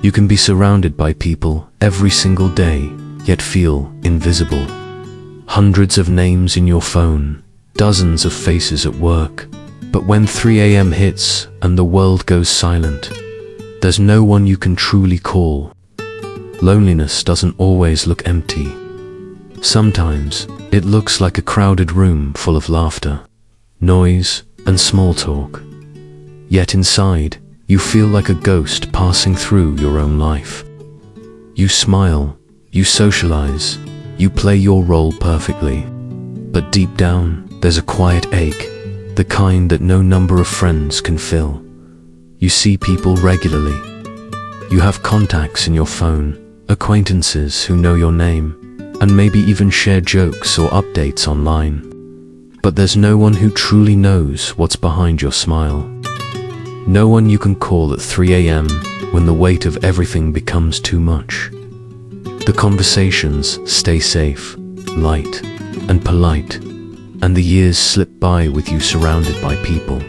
You can be surrounded by people every single day, yet feel invisible. Hundreds of names in your phone, dozens of faces at work. But when 3 a.m. hits and the world goes silent, there's no one you can truly call. Loneliness doesn't always look empty. Sometimes it looks like a crowded room full of laughter, noise, and small talk. Yet inside, you feel like a ghost passing through your own life. You smile, you socialize, you play your role perfectly. But deep down, there's a quiet ache, the kind that no number of friends can fill. You see people regularly. You have contacts in your phone, acquaintances who know your name, and maybe even share jokes or updates online. But there's no one who truly knows what's behind your smile. No one you can call at 3 a.m. when the weight of everything becomes too much. The conversations stay safe, light, and polite, and the years slip by with you surrounded by people,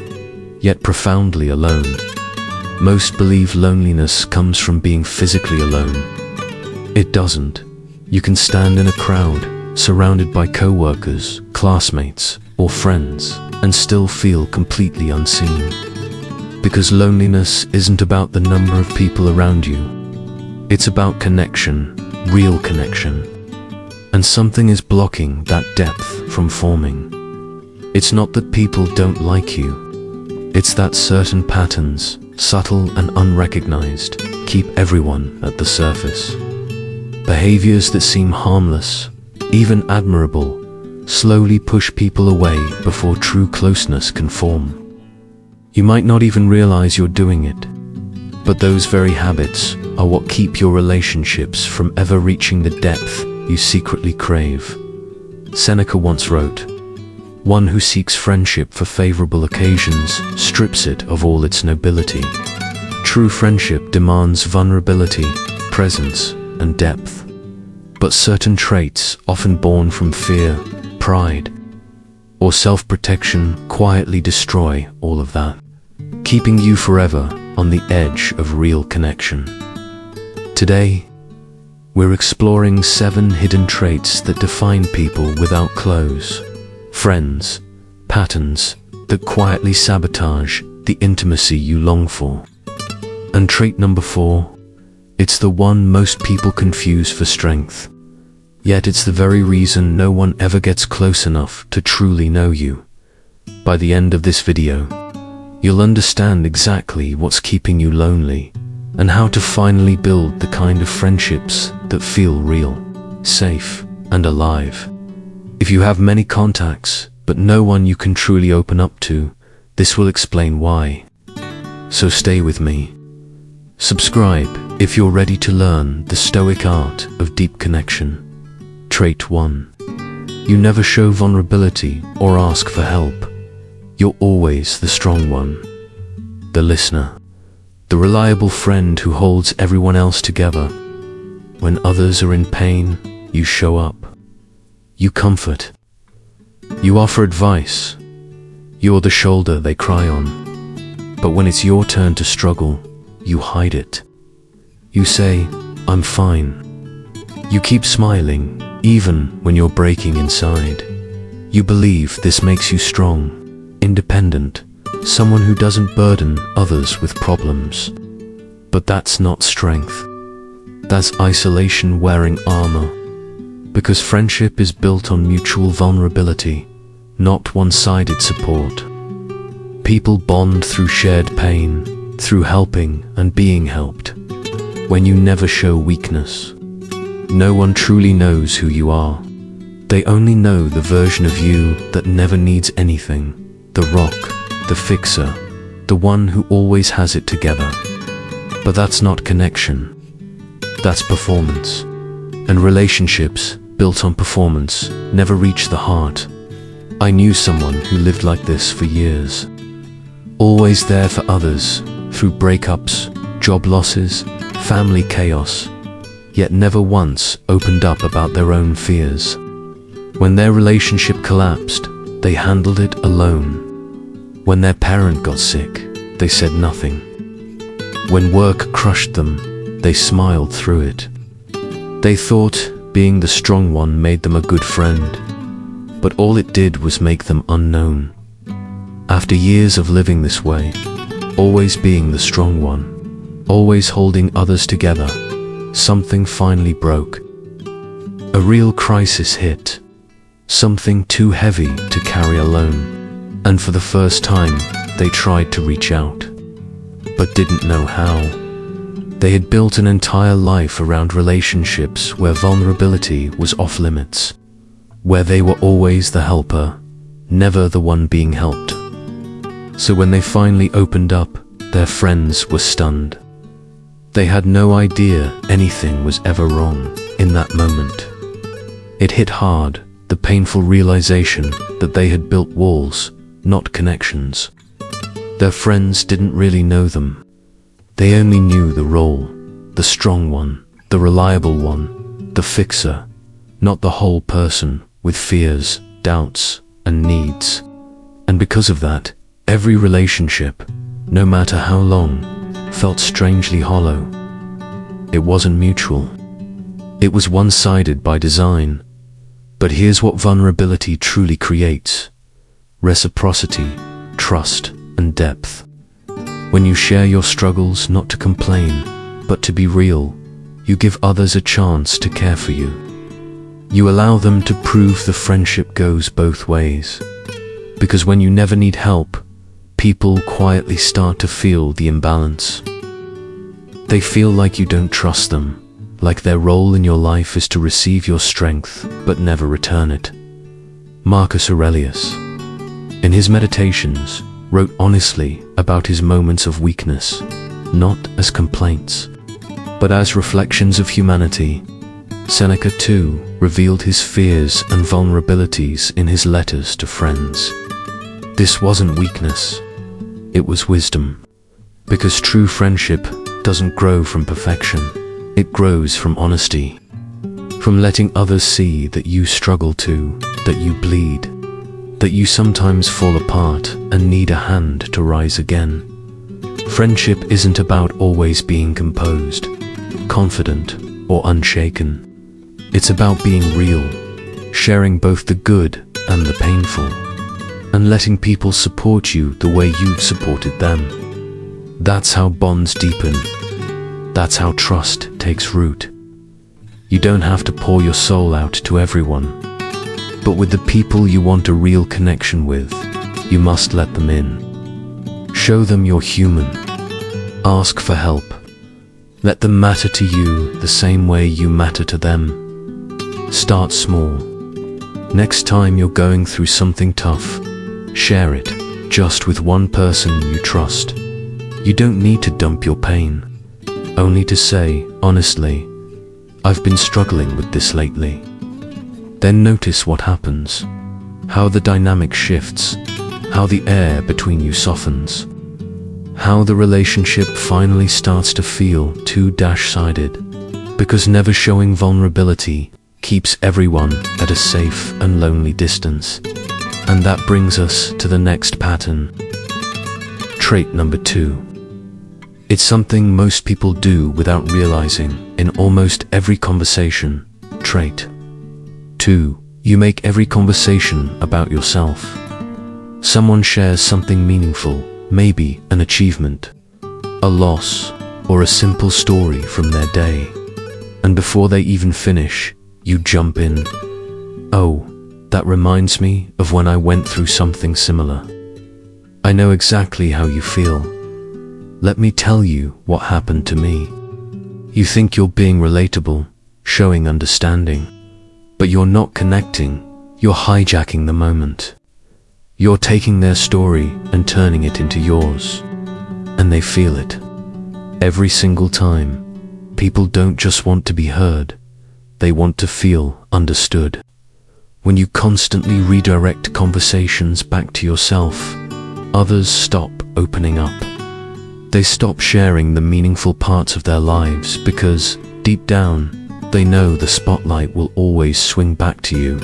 yet profoundly alone. Most believe loneliness comes from being physically alone. It doesn't. You can stand in a crowd, surrounded by co-workers, classmates, or friends, and still feel completely unseen. Because loneliness isn't about the number of people around you. It's about connection, real connection. And something is blocking that depth from forming. It's not that people don't like you. It's that certain patterns, subtle and unrecognized, keep everyone at the surface. Behaviors that seem harmless, even admirable, slowly push people away before true closeness can form. You might not even realize you're doing it, but those very habits are what keep your relationships from ever reaching the depth you secretly crave. Seneca once wrote, "One who seeks friendship for favorable occasions strips it of all its nobility." True friendship demands vulnerability, presence, and depth. But certain traits, often born from fear, pride, or self-protection, quietly destroy all of that, keeping you forever on the edge of real connection. Today, we're exploring 7 hidden traits that define people without clothes, friends, patterns that quietly sabotage the intimacy you long for. And trait number 4, it's the one most people confuse for strength. Yet it's the very reason no one ever gets close enough to truly know you. By the end of this video, you'll understand exactly what's keeping you lonely and how to finally build the kind of friendships that feel real, safe, and alive. If you have many contacts, but no one you can truly open up to, this will explain why. So stay with me. Subscribe if you're ready to learn the Stoic art of deep connection. Trait 1. You never show vulnerability or ask for help. You're always the strong one, the listener, the reliable friend who holds everyone else together. When others are in pain, you show up. You comfort. You offer advice. You're the shoulder they cry on. But when it's your turn to struggle, you hide it. You say, "I'm fine." You keep smiling, even when you're breaking inside. You believe this makes you strong, independent, someone who doesn't burden others with problems. But that's not strength. That's isolation wearing armor. Because friendship is built on mutual vulnerability, not one-sided support. People bond through shared pain, through helping and being helped. When you never show weakness, no one truly knows who you are. They only know the version of you that never needs anything, the rock, the fixer, the one who always has it together. But that's not connection. That's performance. And relationships built on performance never reach the heart. I knew someone who lived like this for years. Always there for others, through breakups, job losses, family chaos, yet never once opened up about their own fears. When their relationship collapsed, they handled it alone. When their parent got sick, they said nothing. When work crushed them, they smiled through it. They thought being the strong one made them a good friend, but all it did was make them unknown. After years of living this way, always being the strong one, always holding others together, something finally broke. A real crisis hit, something too heavy to carry alone, and for the first time, they tried to reach out, but didn't know how. They had built an entire life around relationships where vulnerability was off limits, where they were always the helper, never the one being helped. So when they finally opened up, their friends were stunned. They had no idea anything was ever wrong in that moment. It hit hard, the painful realization that they had built walls, not connections. Their friends didn't really know them. They only knew the role, the strong one, the reliable one, the fixer, not the whole person with fears, doubts, and needs. And because of that, every relationship, no matter how long, felt strangely hollow. It wasn't mutual. It was one-sided by design. But here's what vulnerability truly creates: reciprocity, trust, and depth. When you share your struggles not to complain, but to be real, you give others a chance to care for you. You allow them to prove the friendship goes both ways. Because when you never need help, people quietly start to feel the imbalance. They feel like you don't trust them, like their role in your life is to receive your strength but never return it. Marcus Aurelius, in his Meditations, wrote honestly about his moments of weakness, not as complaints, but as reflections of humanity. Seneca too revealed his fears and vulnerabilities in his letters to friends. This wasn't weakness, it was wisdom. Because true friendship doesn't grow from perfection, it grows from honesty. From letting others see that you struggle too, that you bleed, that you sometimes fall apart and need a hand to rise again. Friendship isn't about always being composed, confident, or unshaken. It's about being real, sharing both the good and the painful, and letting people support you the way you've supported them. That's how bonds deepen. That's how trust takes root. You don't have to pour your soul out to everyone, but with the people you want a real connection with, you must let them in. Show them you're human. Ask for help. Let them matter to you the same way you matter to them. Start small. Next time you're going through something tough, share it, just with one person you trust. You don't need to dump your pain, only to say, honestly, I've been struggling with this lately. Then notice what happens, how the dynamic shifts, how the air between you softens, how the relationship finally starts to feel two-sided, because never showing vulnerability keeps everyone at a safe and lonely distance. And that brings us to the next pattern. Trait number 2. It's something most people do without realizing in almost every conversation. Trait 2. You make every conversation about yourself. Someone shares something meaningful, maybe an achievement, a loss, or a simple story from their day. And before they even finish, you jump in. Oh, that reminds me of when I went through something similar. I know exactly how you feel. Let me tell you what happened to me. You think you're being relatable, showing understanding, but you're not connecting. You're hijacking the moment. You're taking their story and turning it into yours. And they feel it. Every single time. People don't just want to be heard. They want to feel understood. When you constantly redirect conversations back to yourself, others stop opening up. They stop sharing the meaningful parts of their lives because, deep down, they know the spotlight will always swing back to you.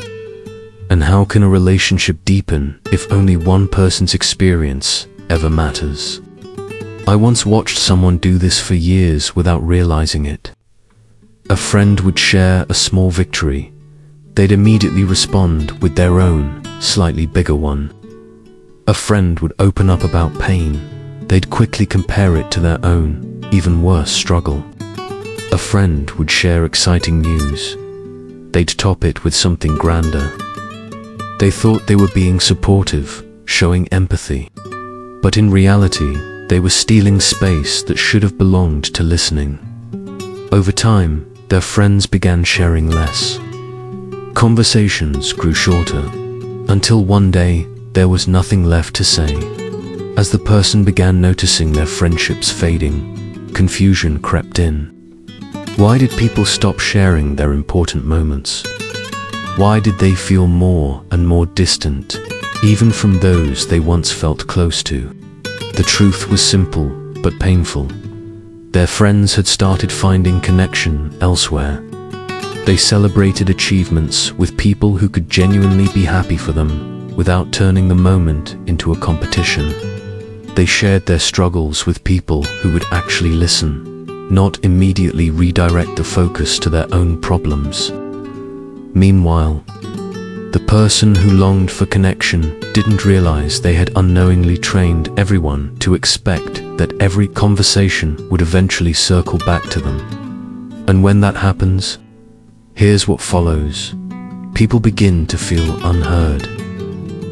And how can a relationship deepen if only one person's experience ever matters? I once watched someone do this for years without realizing it. A friend would share a small victory. They'd immediately respond with their own, slightly bigger one. A friend would open up about pain. They'd quickly compare it to their own, even worse struggle. A friend would share exciting news. They'd top it with something grander. They thought they were being supportive, showing empathy. But in reality, they were stealing space that should have belonged to listening. Over time, their friends began sharing less. Conversations grew shorter, until one day there was nothing left to say. As the person began noticing their friendships fading, confusion crept in. Why did people stop sharing their important moments? Why did they feel more and more distant, even from those they once felt close to? The truth was simple, but painful. Their friends had started finding connection elsewhere. They celebrated achievements with people who could genuinely be happy for them, without turning the moment into a competition. They shared their struggles with people who would actually listen, not immediately redirect the focus to their own problems. Meanwhile, the person who longed for connection didn't realize they had unknowingly trained everyone to expect that every conversation would eventually circle back to them. And when that happens, here's what follows. People begin to feel unheard.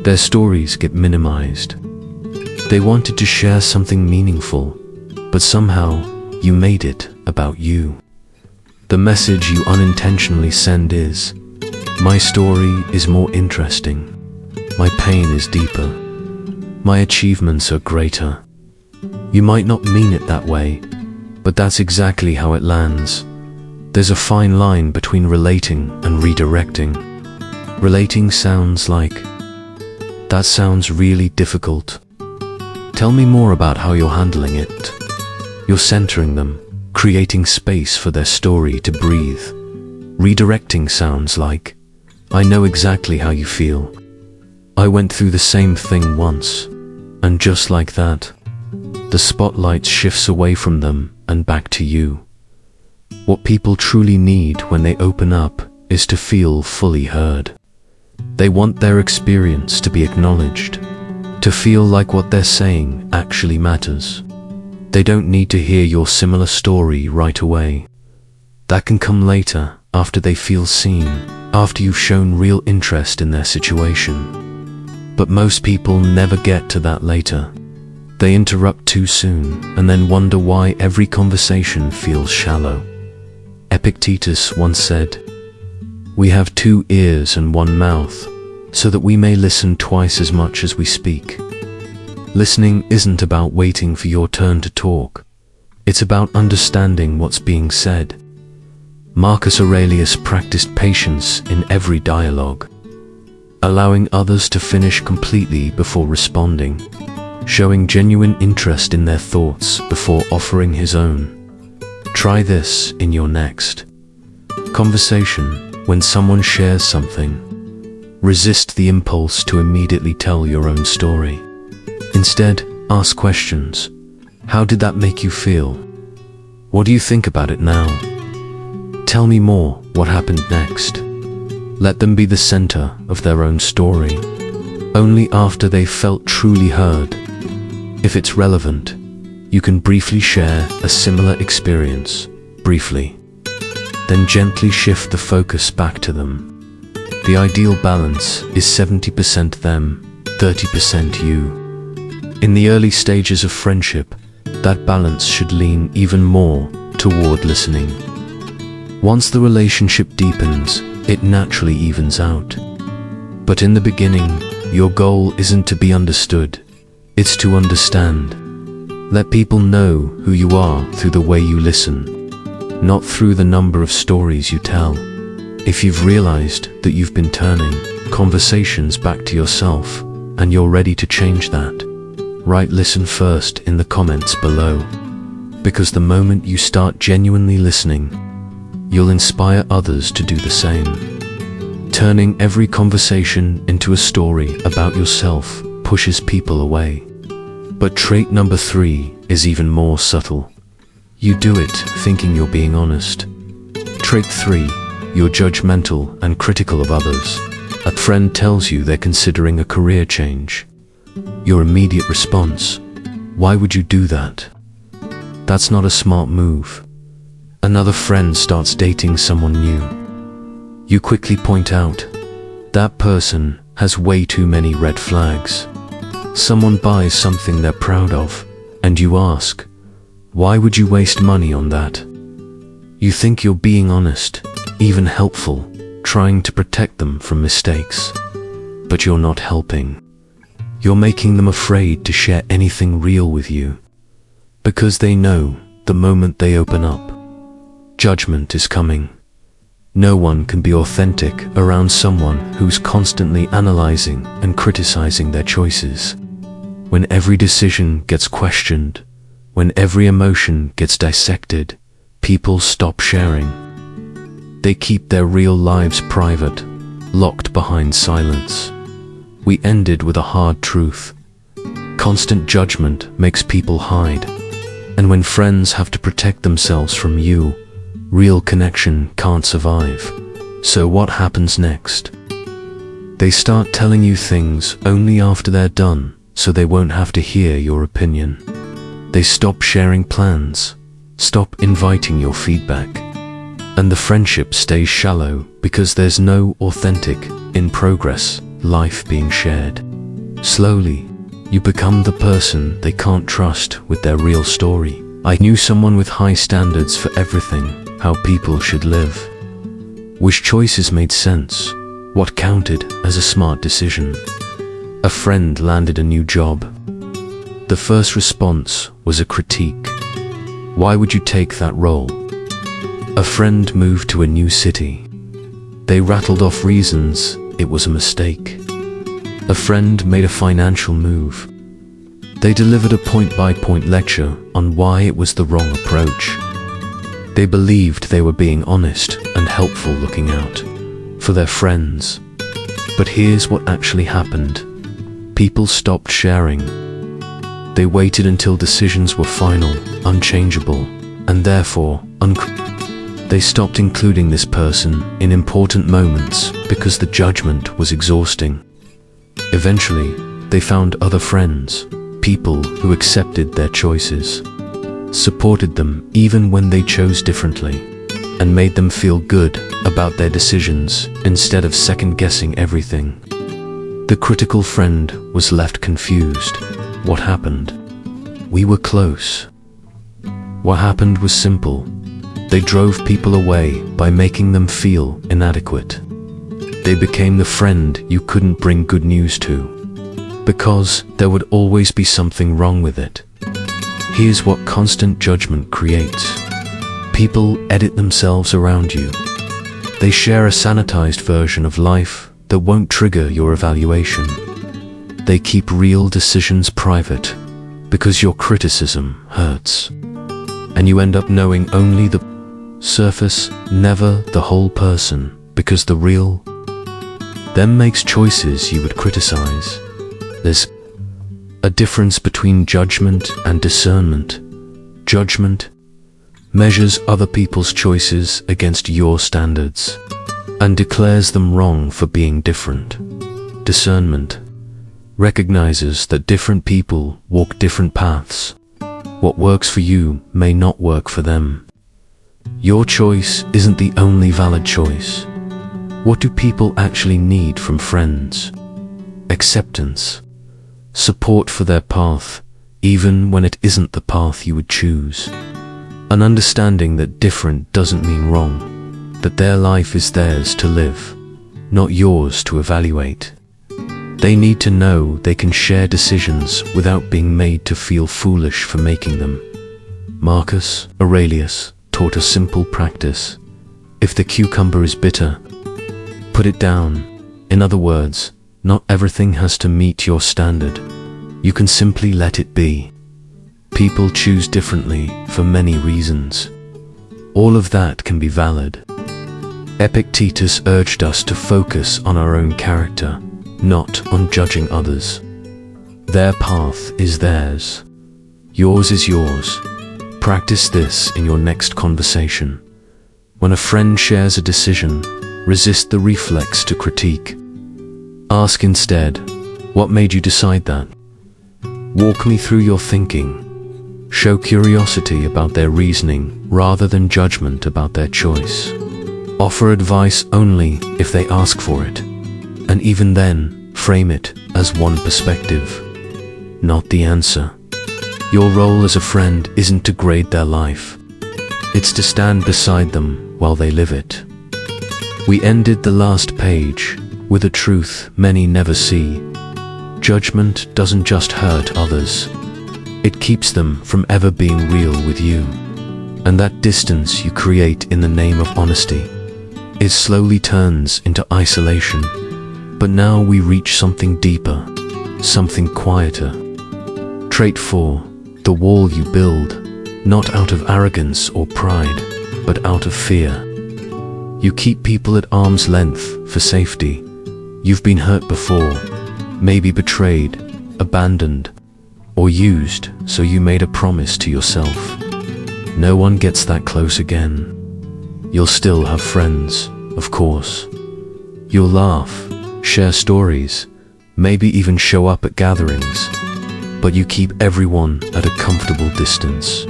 Their stories get minimized. They wanted to share something meaningful, but somehow you made it about you. The message you unintentionally send is, my story is more interesting. My pain is deeper. My achievements are greater. You might not mean it that way, but that's exactly how it lands. There's a fine line between relating and redirecting. Relating sounds like, that sounds really difficult. Tell me more about how you're handling it. You're centering them, creating space for their story to breathe. Redirecting sounds like, I know exactly how you feel. I went through the same thing once. And just like that, the spotlight shifts away from them and back to you. What people truly need when they open up is to feel fully heard. They want their experience to be acknowledged, to feel like what they're saying actually matters. They don't need to hear your similar story right away. That can come later, after they feel seen, after you've shown real interest in their situation. But most people never get to that later. They interrupt too soon and then wonder why every conversation feels shallow. Epictetus once said, "We have 2 ears and 1 mouth, so that we may listen twice as much as we speak." Listening isn't about waiting for your turn to talk. It's about understanding what's being said. Marcus Aurelius practiced patience in every dialogue, allowing others to finish completely before responding, showing genuine interest in their thoughts before offering his own. Try this in your next conversation. When someone shares something, resist the impulse to immediately tell your own story. Instead, ask questions. How did that make you feel? What do you think about it now? Tell me more. What happened next? Let them be the center of their own story. Only after they felt truly heard. If it's relevant, you can briefly share a similar experience, briefly. Then gently shift the focus back to them. The ideal balance is 70% them, 30% you. In the early stages of friendship, that balance should lean even more toward listening. Once the relationship deepens, it naturally evens out. But in the beginning, your goal isn't to be understood, it's to understand. Let people know who you are through the way you listen, not through the number of stories you tell. If you've realized that you've been turning conversations back to yourself and you're ready to change that, write "listen first" in the comments below. Because the moment you start genuinely listening, you'll inspire others to do the same. Turning every conversation into a story about yourself pushes people away. But trait number 3 is even more subtle. You do it thinking you're being honest. Trait 3, you're judgmental and critical of others. A friend tells you they're considering a career change. Your immediate response, why would you do that? That's not a smart move. Another friend starts dating someone new. You quickly point out, that person has way too many red flags. Someone buys something they're proud of, and you ask, why would you waste money on that? You think you're being honest, even helpful, trying to protect them from mistakes. But you're not helping. You're making them afraid to share anything real with you. Because they know, the moment they open up, judgment is coming. No one can be authentic around someone who's constantly analyzing and criticizing their choices. When every decision gets questioned, when every emotion gets dissected, people stop sharing. They keep their real lives private, locked behind silence. We ended with a hard truth. Constant judgment makes people hide. And when friends have to protect themselves from you, real connection can't survive. So what happens next? They start telling you things only after they're done, so they won't have to hear your opinion. They stop sharing plans, stop inviting your feedback. And the friendship stays shallow because there's no authentic, in progress, life being shared. Slowly, you become the person they can't trust with their real story. I knew someone with high standards for everything, how people should live. Which choices made sense? What counted as a smart decision? A friend landed a new job. The first response was a critique. Why would you take that role? A friend moved to a new city. They rattled off reasons it was a mistake. A friend made a financial move. They delivered a point-by-point lecture on why it was the wrong approach. They believed they were being honest and helpful, looking out for their friends. But here's what actually happened. People stopped sharing. They waited until decisions were final, unchangeable, and therefore they stopped including this person in important moments because the judgment was exhausting. Eventually, they found other friends, people who accepted their choices, supported them even when they chose differently, and made them feel good about their decisions instead of second-guessing everything. The critical friend was left confused. What happened? We were close. What happened was simple. They drove people away by making them feel inadequate. They became the friend you couldn't bring good news to, because there would always be something wrong with it. Here's what constant judgment creates. People edit themselves around you. They share a sanitized version of life that won't trigger your evaluation. They keep real decisions private because your criticism hurts. And you end up knowing only the surface, never the whole person, because the real then makes choices you would criticize. There's a difference between judgment and discernment. Judgment measures other people's choices against your standards and declares them wrong for being different. Discernment recognizes that different people walk different paths. What works for you may not work for them. Your choice isn't the only valid choice. What do people actually need from friends? Acceptance, support for their path, even when it isn't the path you would choose. An understanding that different doesn't mean wrong, that their life is theirs to live, not yours to evaluate. They need to know they can share decisions without being made to feel foolish for making them. Marcus Aurelius taught a simple practice. If the cucumber is bitter, put it down. In other words, not everything has to meet your standard. You can simply let it be. People choose differently for many reasons. All of that can be valid. Epictetus urged us to focus on our own character, not on judging others. Their path is theirs. Yours is yours. Practice this in your next conversation. When a friend shares a decision, resist the reflex to critique. Ask instead, what made you decide that? Walk me through your thinking. Show curiosity about their reasoning rather than judgment about their choice. Offer advice only if they ask for it, and even then, frame it as one perspective, not the answer. Your role as a friend isn't to grade their life. It's to stand beside them while they live it. We ended the last page with a truth many never see. Judgment doesn't just hurt others. It keeps them from ever being real with you. And that distance you create in the name of honesty, it slowly turns into isolation. But now we reach something deeper, something quieter. Trait 4, the wall you build, not out of arrogance or pride, but out of fear. You keep people at arm's length for safety. You've been hurt before, maybe betrayed, abandoned, or used, so you made a promise to yourself. No one gets that close again. You'll still have friends, of course. You'll laugh, share stories, maybe even show up at gatherings, but you keep everyone at a comfortable distance.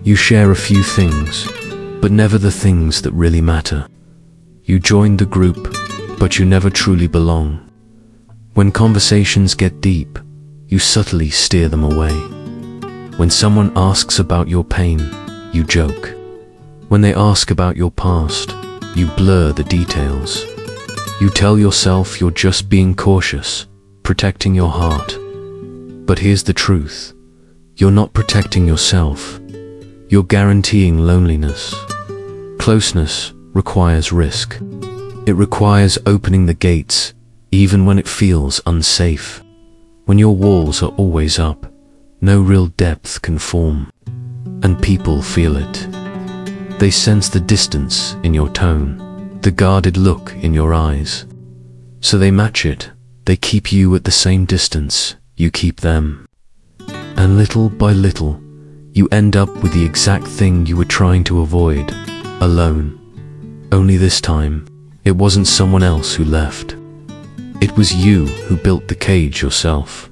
You share a few things, but never the things that really matter. You join the group, but you never truly belong. When conversations get deep, you subtly steer them away. When someone asks about your pain, you joke. When they ask about your past, you blur the details. You tell yourself you're just being cautious, protecting your heart. But here's the truth. You're not protecting yourself. You're guaranteeing loneliness. Closeness requires risk. It requires opening the gates, even when it feels unsafe. When your walls are always up, no real depth can form. And people feel it. They sense the distance in your tone, the guarded look in your eyes. So they match it. They keep you at the same distance. You keep them. And little by little, you end up with the exact thing you were trying to avoid, alone. Only this time, it wasn't someone else who left. It was you who built the cage yourself.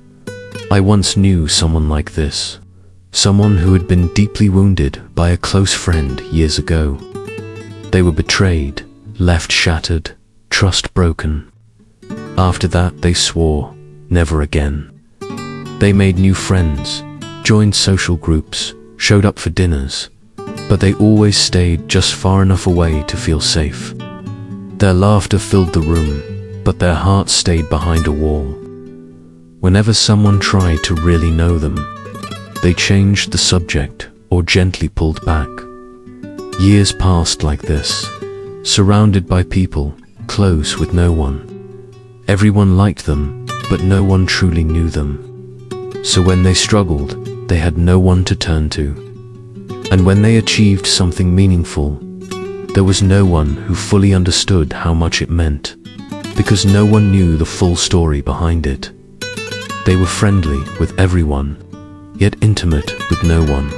I once knew someone like this. Someone who had been deeply wounded by a close friend years ago. They were betrayed, left shattered, trust broken. After that, they swore, never again. They made new friends, joined social groups, showed up for dinners, but they always stayed just far enough away to feel safe. Their laughter filled the room, but their hearts stayed behind a wall. Whenever someone tried to really know them, they changed the subject or gently pulled back. Years passed like this, surrounded by people, close with no one. Everyone liked them, but no one truly knew them. So when they struggled, they had no one to turn to. And when they achieved something meaningful, there was no one who fully understood how much it meant, because no one knew the full story behind it. They were friendly with everyone, yet intimate with no one.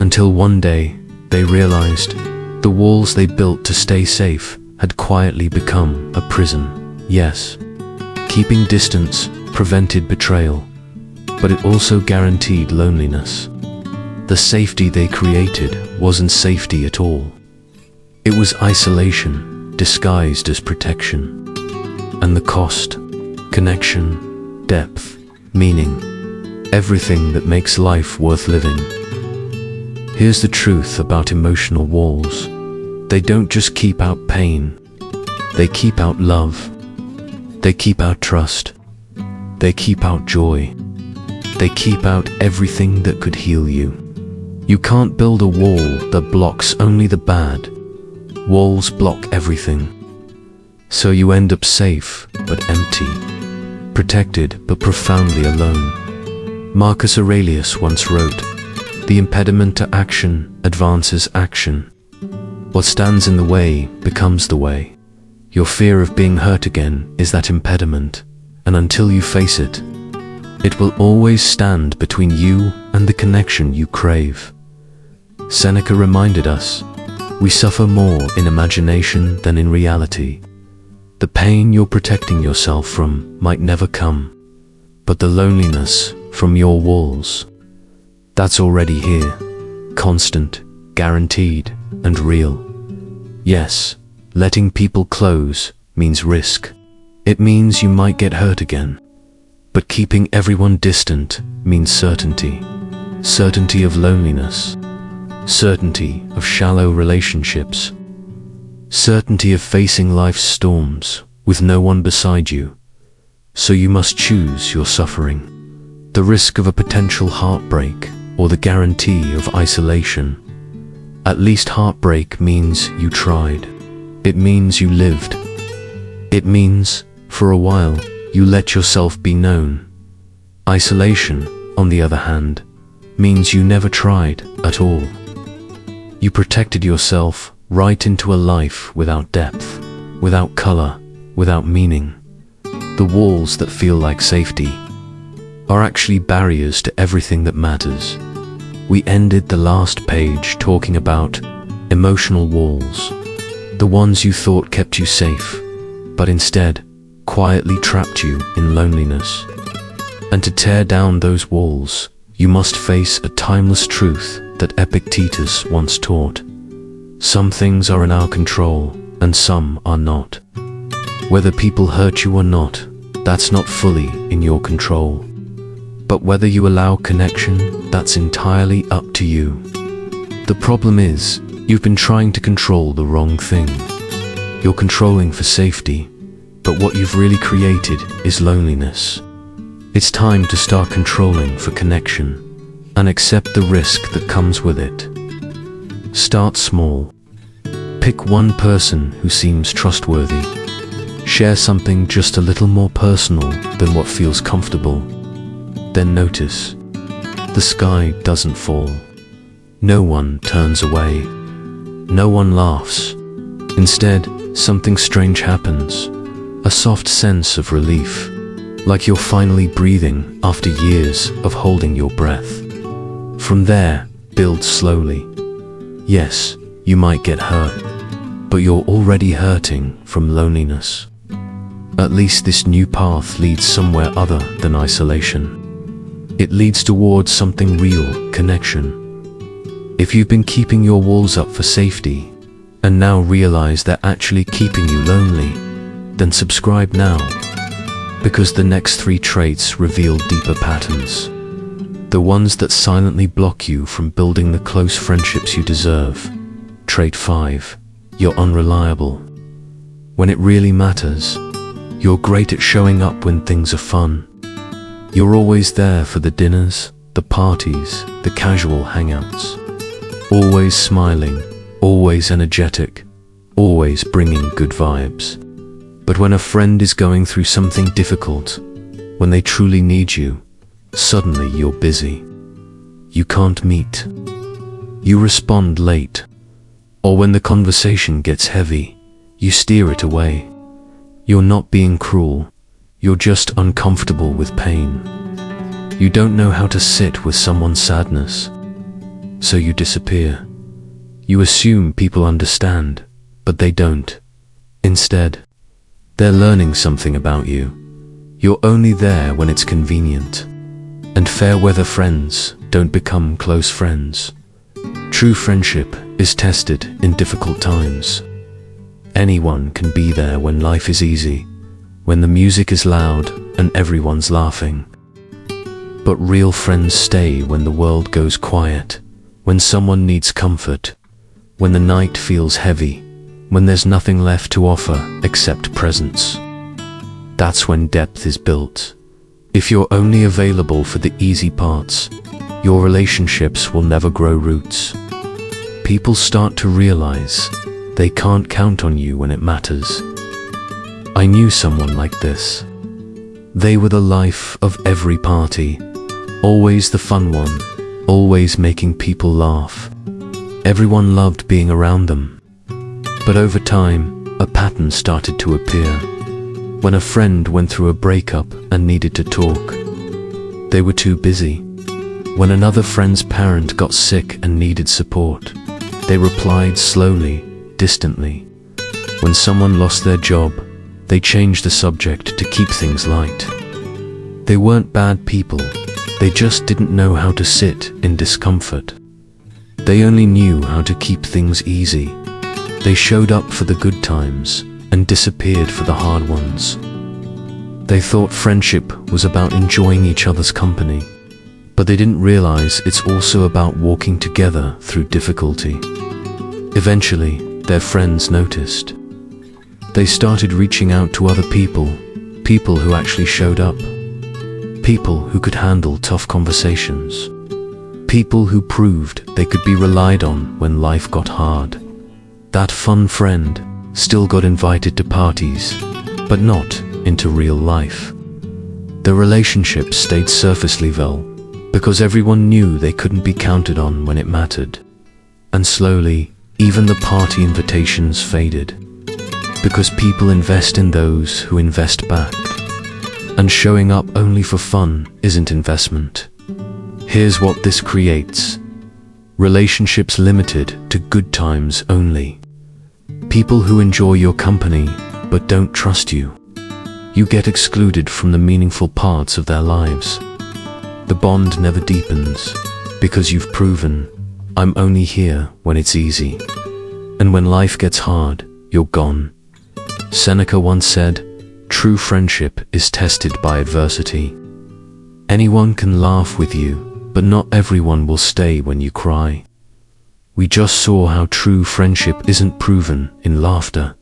Until one day, they realized the walls they built to stay safe had quietly become a prison. Yes, keeping distance prevented betrayal, but it also guaranteed loneliness. The safety they created wasn't safety at all. It was isolation disguised as protection. And the cost, connection, depth, meaning, everything that makes life worth living. Here's the truth about emotional walls. They don't just keep out pain. They keep out love. They keep out trust. They keep out joy. They keep out everything that could heal you. You can't build a wall that blocks only the bad. Walls block everything. So you end up safe but empty, protected but profoundly alone. Marcus Aurelius once wrote, "The impediment to action advances action. What stands in the way becomes the way." Your fear of being hurt again is that impediment, and until you face it, It will always stand between you and the connection you crave. Seneca reminded us, we suffer more in imagination than in reality. The pain you're protecting yourself from might never come, but the loneliness from your walls, that's already here, constant, guaranteed, and real. Yes, letting people close means risk. It means you might get hurt again. But keeping everyone distant means certainty. Certainty of loneliness. Certainty of shallow relationships. Certainty of facing life's storms with no one beside you. So you must choose your suffering. The risk of a potential heartbreak or the guarantee of isolation. At least heartbreak means you tried. It means you lived. It means, for a while, you let yourself be known. Isolation, on the other hand, means you never tried at all. You protected yourself right into a life without depth, without color, without meaning. The walls that feel like safety are actually barriers to everything that matters. We ended the last page talking about emotional walls, the ones you thought kept you safe, but instead quietly trapped you in loneliness. And to tear down those walls, you must face a timeless truth that Epictetus once taught. Some things are in our control, and some are not. Whether people hurt you or not, that's not fully in your control. But whether you allow connection, that's entirely up to you. The problem is, you've been trying to control the wrong thing. You're controlling for safety, but what you've really created is loneliness. It's time to start controlling for connection and accept the risk that comes with it. Start small. Pick one person who seems trustworthy. Share something just a little more personal than what feels comfortable. Then notice. The sky doesn't fall. No one turns away. No one laughs. Instead, something strange happens. A soft sense of relief, like you're finally breathing after years of holding your breath. From there, build slowly. Yes, you might get hurt, but you're already hurting from loneliness. At least this new path leads somewhere other than isolation. It leads towards something real, connection. If you've been keeping your walls up for safety, and now realize they're actually keeping you lonely, then subscribe now, because the next 3 traits reveal deeper patterns. The ones that silently block you from building the close friendships you deserve. Trait 5, you're unreliable. When it really matters, you're great at showing up when things are fun. You're always there for the dinners, the parties, the casual hangouts. Always smiling, always energetic, always bringing good vibes. But when a friend is going through something difficult, when they truly need you, suddenly you're busy. You can't meet. You respond late. Or when the conversation gets heavy, you steer it away. You're not being cruel. You're just uncomfortable with pain. You don't know how to sit with someone's sadness, so you disappear. You assume people understand, but they don't. Instead, they're learning something about you. You're only there when it's convenient. And fair weather friends don't become close friends. True friendship is tested in difficult times. Anyone can be there when life is easy, when the music is loud and everyone's laughing. But real friends stay when the world goes quiet, when someone needs comfort, when the night feels heavy, when there's nothing left to offer except presence. That's when depth is built. If you're only available for the easy parts, your relationships will never grow roots. People start to realize they can't count on you when it matters. I knew someone like this. They were the life of every party, always the fun one, always making people laugh. Everyone loved being around them. But over time, a pattern started to appear. When a friend went through a breakup and needed to talk, They were too busy. When another friend's parent got sick and needed support, they replied slowly, distantly. When someone lost their job, they changed the subject to keep things light. They weren't bad people, they just didn't know how to sit in discomfort. They only knew how to keep things easy. They showed up for the good times and disappeared for the hard ones. They thought friendship was about enjoying each other's company, but they didn't realize it's also about walking together through difficulty. Eventually, their friends noticed. They started reaching out to other people, people who actually showed up, people who could handle tough conversations, people who proved they could be relied on when life got hard. That fun friend still got invited to parties, but not into real life. The relationship stayed surface level because everyone knew they couldn't be counted on when it mattered. And slowly, even the party invitations faded, because people invest in those who invest back. And showing up only for fun isn't investment. Here's what this creates: relationships limited to good times only. People who enjoy your company but don't trust you. You get excluded from the meaningful parts of their lives. The bond never deepens because you've proven, I'm only here when it's easy. And when life gets hard, you're gone. Seneca once said, true friendship is tested by adversity. Anyone can laugh with you, but not everyone will stay when you cry. We just saw how true friendship isn't proven in laughter,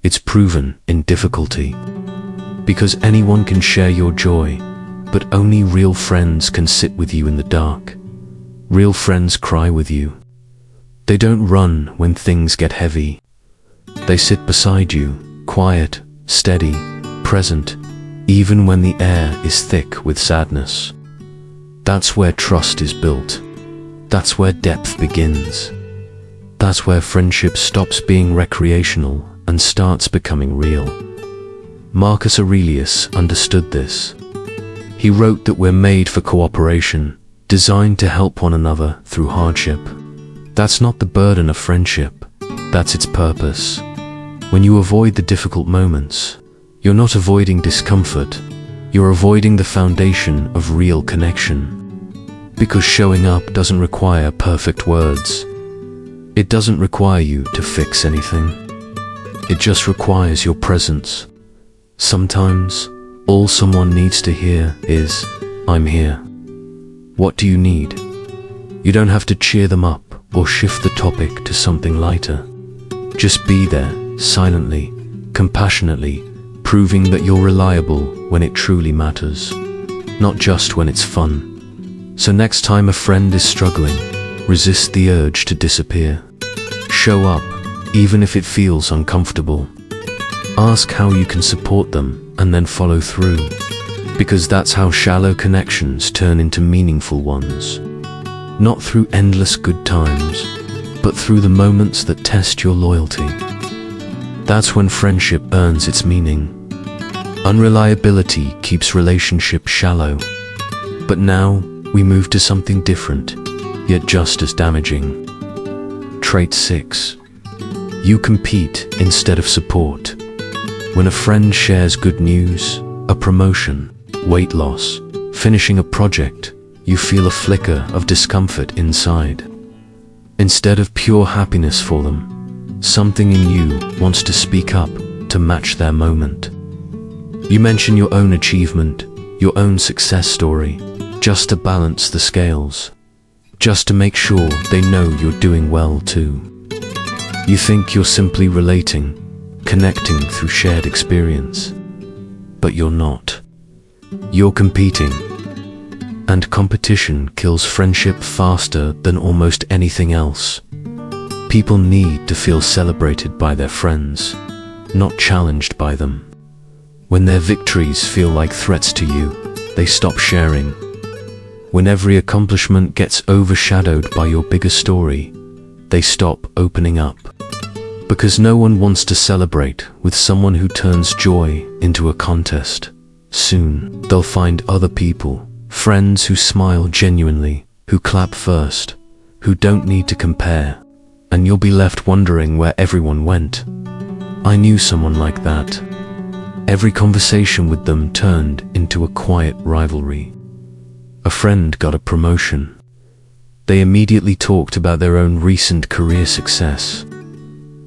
it's proven in difficulty. Because anyone can share your joy, but only real friends can sit with you in the dark. Real friends cry with you. They don't run when things get heavy. They sit beside you, quiet, steady, present, even when the air is thick with sadness. That's where trust is built. That's where depth begins. That's where friendship stops being recreational and starts becoming real. Marcus Aurelius understood this. He wrote that we're made for cooperation, designed to help one another through hardship. That's not the burden of friendship, that's its purpose. When you avoid the difficult moments, you're not avoiding discomfort, you're avoiding the foundation of real connection. Because showing up doesn't require perfect words. It doesn't require you to fix anything. It just requires your presence. Sometimes, all someone needs to hear is, I'm here. What do you need? You don't have to cheer them up or shift the topic to something lighter. Just be there, silently, compassionately, proving that you're reliable when it truly matters, not just when it's fun. So next time a friend is struggling, resist the urge to disappear. Show up, even if it feels uncomfortable. Ask how you can support them and then follow through, because that's how shallow connections turn into meaningful ones. Not through endless good times, but through the moments that test your loyalty. That's when friendship earns its meaning. Unreliability keeps relationships shallow. But now, we move to something different, yet just as damaging. Trait 6. You compete instead of support. When a friend shares good news, a promotion, weight loss, finishing a project, you feel a flicker of discomfort inside. Instead of pure happiness for them, something in you wants to speak up to match their moment. You mention your own achievement, your own success story, just to balance the scales, just to make sure they know you're doing well too. You think you're simply relating, connecting through shared experience, but you're not. You're competing. And competition kills friendship faster than almost anything else. People need to feel celebrated by their friends, not challenged by them. When their victories feel like threats to you, they stop sharing. When every accomplishment gets overshadowed by your bigger story, they stop opening up. Because no one wants to celebrate with someone who turns joy into a contest. Soon, they'll find other people Friends who smile genuinely, who clap first, who don't need to compare, and you'll be left wondering where everyone went. I knew someone like that. Every conversation with them turned into a quiet rivalry. A friend got a promotion. They immediately talked about their own recent career success.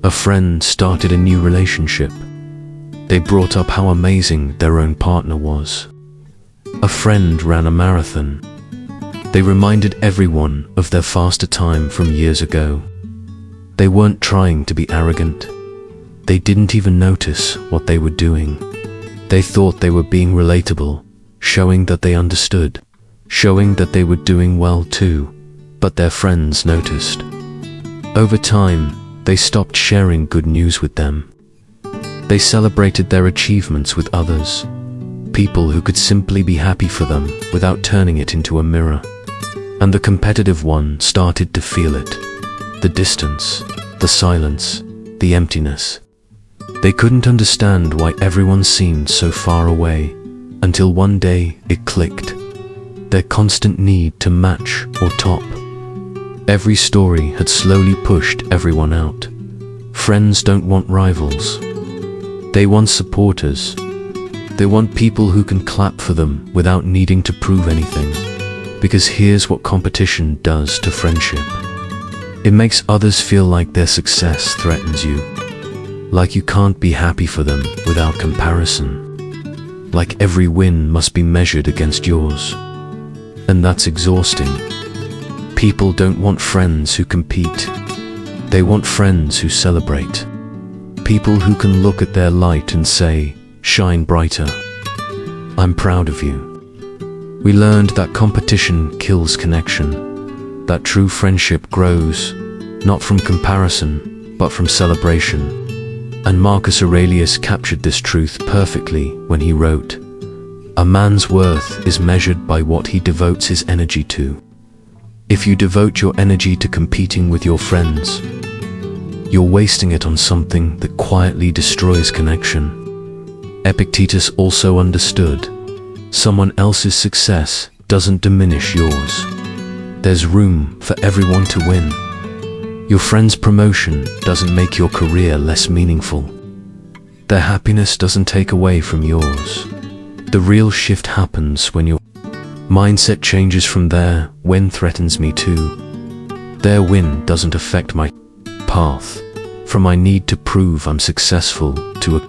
A friend started a new relationship. They brought up how amazing their own partner was. A friend ran a marathon. They reminded everyone of their faster time from years ago. They weren't trying to be arrogant. They didn't even notice what they were doing. They thought they were being relatable, showing that they understood, showing that they were doing well too, but their friends noticed. Over time, they stopped sharing good news with them. They celebrated their achievements with others, people who could simply be happy for them without turning it into a mirror. And the competitive one started to feel it. The distance, the silence, the emptiness. They couldn't understand why everyone seemed so far away, until one day it clicked. Their constant need to match or top. Every story had slowly pushed everyone out. Friends don't want rivals. They want supporters. They want people who can clap for them without needing to prove anything. Because here's what competition does to friendship. It makes others feel like their success threatens you. Like you can't be happy for them without comparison. Like every win must be measured against yours. And that's exhausting. People don't want friends who compete. They want friends who celebrate. People who can look at their light and say, "Shine brighter. I'm proud of you." We learned that competition kills connection. That true friendship grows, not from comparison, but from celebration. And Marcus Aurelius captured this truth perfectly when he wrote, "A man's worth is measured by what he devotes his energy to." If you devote your energy to competing with your friends, you're wasting it on something that quietly destroys connection. Epictetus also understood, someone else's success doesn't diminish yours. There's room for everyone to win. Your friend's promotion doesn't make your career less meaningful. Their happiness doesn't take away from yours. The real shift happens when your mindset changes from "their win threatens me" to "their win doesn't affect my path." From "I need to prove I'm successful" to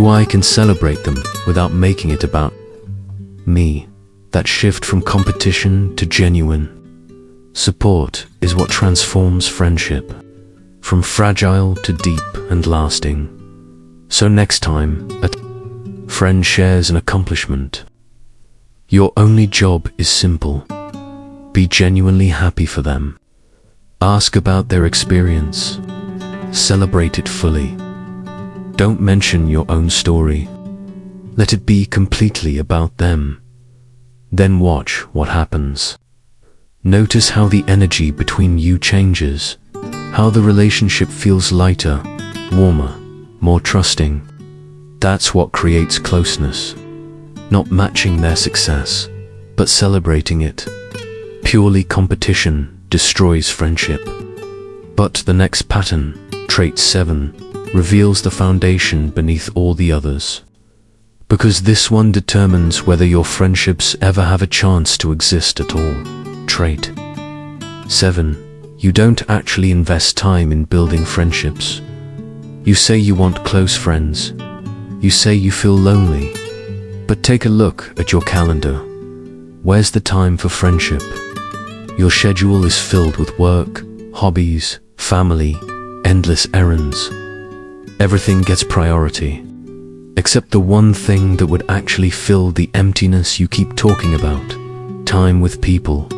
"I can celebrate them without making it about me." That shift from competition to genuine support is what transforms friendship, from fragile to deep and lasting. So next time a friend shares an accomplishment, your only job is simple. Be genuinely happy for them. Ask about their experience. Celebrate it fully. Don't mention your own story. Let it be completely about them. Then watch what happens. Notice how the energy between you changes, how the relationship feels lighter, warmer, more trusting. That's what creates closeness. Not matching their success, but celebrating it. Purely competition destroys friendship. But the next pattern, trait 7, reveals the foundation beneath all the others. Because this one determines whether your friendships ever have a chance to exist at all. Trait 7. You don't actually invest time in building friendships. You say you want close friends. You say you feel lonely. But take a look at your calendar. Where's the time for friendship? Your schedule is filled with work, hobbies, family, endless errands. Everything gets priority, except the one thing that would actually fill the emptiness you keep talking about: time with people.